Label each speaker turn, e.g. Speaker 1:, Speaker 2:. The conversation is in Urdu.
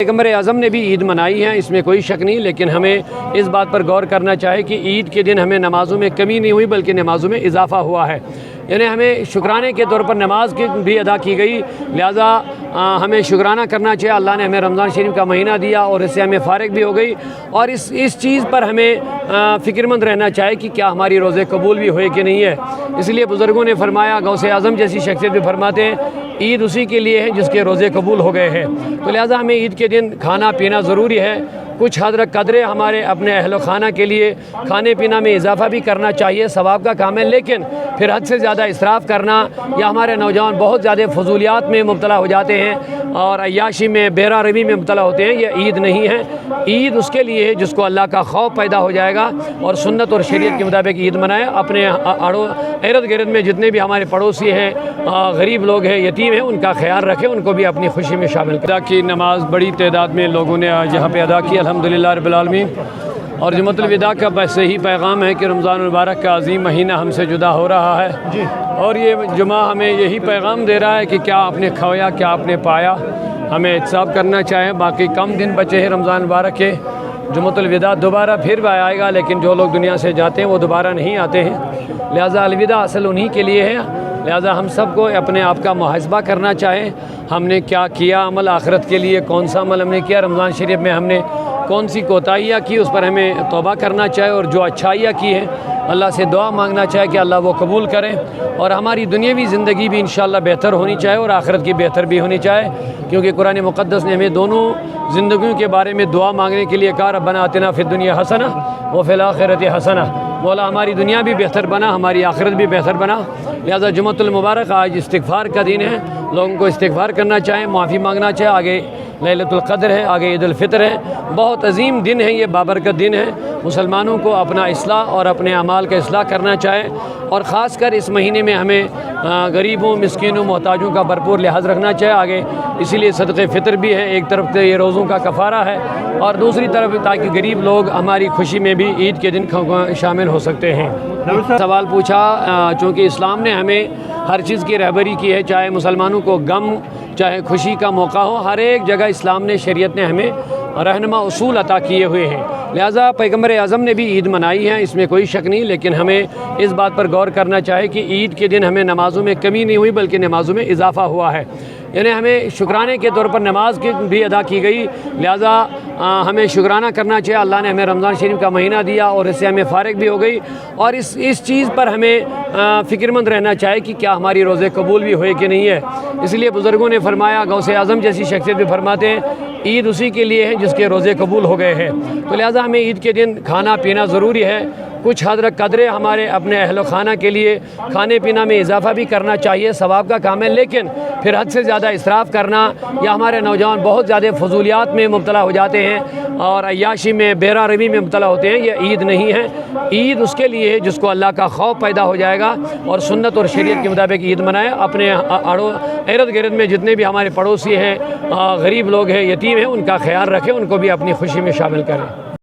Speaker 1: پیغمبر اعظم نے بھی عید منائی ہے، اس میں کوئی شک نہیں، لیکن ہمیں اس بات پر غور کرنا چاہے کہ عید کے دن ہمیں نمازوں میں کمی نہیں ہوئی بلکہ نمازوں میں اضافہ ہوا ہے، یعنی ہمیں شکرانے کے طور پر نماز کی بھی ادا کی گئی، لہٰذا ہمیں شکرانہ کرنا چاہیے۔ اللہ نے ہمیں رمضان شریف کا مہینہ دیا اور اس سے ہمیں فارغ بھی ہو گئی، اور اس چیز پر ہمیں فکر مند رہنا چاہیے کہ کیا ہماری روزے قبول بھی ہوئے کہ نہیں ہے۔ اس لیے بزرگوں نے فرمایا، غوث اعظم جیسی شخصیت بھی فرماتے ہیں، عید اسی کے لیے ہے جس کے روزے قبول ہو گئے ہیں، تو لہٰذا ہمیں عید کے دن کھانا پینا ضروری ہے، کچھ حد قدرے ہمارے اپنے اہل و خانہ کے لیے کھانے پینا میں اضافہ بھی کرنا چاہیے، ثواب کا کام ہے، لیکن پھر حد سے زیادہ اسراف کرنا، یا ہمارے نوجوان بہت زیادہ فضولیات میں مبتلا ہو جاتے ہیں اور عیاشی میں بیرا روی میں مبتلا ہوتے ہیں، یہ عید نہیں ہے۔ عید اس کے لیے ہے جس کو اللہ کا خوف پیدا ہو جائے گا اور سنت اور شریعت کے مطابق عید منائے، اپنے ارد گرد میں جتنے بھی ہمارے پڑوسی ہیں، غریب لوگ ہیں، یتیم ہیں، ان کا خیال رکھیں، ان کو بھی اپنی خوشی میں شامل کریں۔ ادا کی نماز بڑی تعداد میں لوگوں نے آج یہاں پہ ادا کی، الحمدللہ رب العالمین، اور جمعۃ الوداع کا بس یہی پیغام ہے کہ رمضان المبارک کا عظیم مہینہ ہم سے جدا ہو رہا ہے، اور یہ جمعہ ہمیں یہی پیغام دے رہا ہے کہ کیا آپ نے کھویا، کیا آپ نے پایا، ہمیں احتساب کرنا چاہیں۔ باقی کم دن بچے ہیں رمضان مبارک کے، جمعۃ الوداع دوبارہ پھر آئے گا، لیکن جو لوگ دنیا سے جاتے ہیں وہ دوبارہ نہیں آتے ہیں، لہٰذا الوداع اصل انہی کے لیے ہے، لہٰذا ہم سب کو اپنے آپ کا محاسبہ کرنا چاہیں، ہم نے کیا کیا عمل آخرت کے لیے، کون سا عمل ہم نے کیا، رمضان شریف میں ہم نے کون سی کوتاہیاں کی، اس پر ہمیں توبہ کرنا چاہے، اور جو اچھائیاں کی ہیں اللہ سے دعا مانگنا چاہے کہ اللہ وہ قبول کریں، اور ہماری دنیاوی زندگی بھی انشاءاللہ بہتر ہونی چاہے اور آخرت کی بہتر بھی ہونی چاہے، کیونکہ قرآن مقدس نے ہمیں دونوں زندگیوں کے بارے میں دعا مانگنے کے لیے کہا، ربنا آتنا فی الدنیا حسنہ وفی الآخرۃ حسنہ، مولا ہماری دنیا بھی بہتر بنا، ہماری آخرت بھی بہتر بنا۔ لہذا جمعۃ المبارک آج استغفار کا دن ہے، لوگوں کو استغفار کرنا چاہیں، معافی مانگنا چاہے، آگے لیلۃ القدر ہے، آگے عید الفطر ہے، بہت عظیم دن ہے، یہ بابرکت دن ہے، مسلمانوں کو اپنا اصلاح اور اپنے اعمال کا اصلاح کرنا چاہے، اور خاص کر اس مہینے میں ہمیں غریبوں، مسکینوں، محتاجوں کا بھرپور لحاظ رکھنا چاہے، آگے اسی لیے صدقہ فطر بھی ہے، ایک طرف سے یہ روزوں کا کفارہ ہے، اور دوسری طرف تاکہ غریب لوگ ہماری خوشی میں بھی عید کے دن شامل ہو سکتے ہیں۔ سوال پوچھا، چونکہ اسلام نے ہمیں ہر چیز کی رہبری کی ہے، چاہے مسلمانوں کو غم چاہے خوشی کا موقع ہو، ہر ایک جگہ اسلام نے، شریعت نے ہمیں رہنما اصول عطا کیے ہوئے ہیں، لہٰذا پیغمبر اعظم نے بھی عید منائی ہے، اس میں کوئی شک نہیں، لیکن ہمیں اس بات پر غور کرنا چاہے کہ عید کے دن ہمیں نمازوں میں کمی نہیں ہوئی بلکہ نمازوں میں اضافہ ہوا ہے، یعنی ہمیں شکرانے کے طور پر نماز کی بھی ادا کی گئی، لہٰذا ہمیں شکرانہ کرنا چاہیے۔ اللہ نے ہمیں رمضان شریف کا مہینہ دیا اور اس سے ہمیں فارغ بھی ہو گئی، اور اس چیز پر ہمیں فکر مند رہنا چاہیے کہ کیا ہماری روزے قبول بھی ہوئے کہ نہیں ہے۔ اس لیے بزرگوں نے فرمایا، غوث اعظم جیسی شخصیت بھی فرماتے ہیں، عید اسی کے لیے ہے جس کے روزے قبول ہو گئے ہیں، تو لہٰذا ہمیں عید کے دن کھانا پینا ضروری ہے، کچھ حد قدرے ہمارے اپنے اہل و خانہ کے لیے کھانے پینا میں اضافہ بھی کرنا چاہیے، ثواب کا کام ہے، لیکن پھر حد سے زیادہ اسراف کرنا، یا ہمارے نوجوان بہت زیادہ فضولیات میں مبتلا ہو جاتے ہیں اور عیاشی میں بیرا روی میں مبتلا ہوتے ہیں، یہ عید نہیں ہے۔ عید اس کے لیے ہے جس کو اللہ کا خوف پیدا ہو جائے گا اور سنت اور شریعت کے مطابق عید منائے، اپنے ارد گرد میں جتنے بھی ہمارے پڑوسی ہیں، غریب لوگ ہیں، یتیم ہیں، ان کا خیال رکھیں، ان کو بھی اپنی خوشی میں شامل کریں۔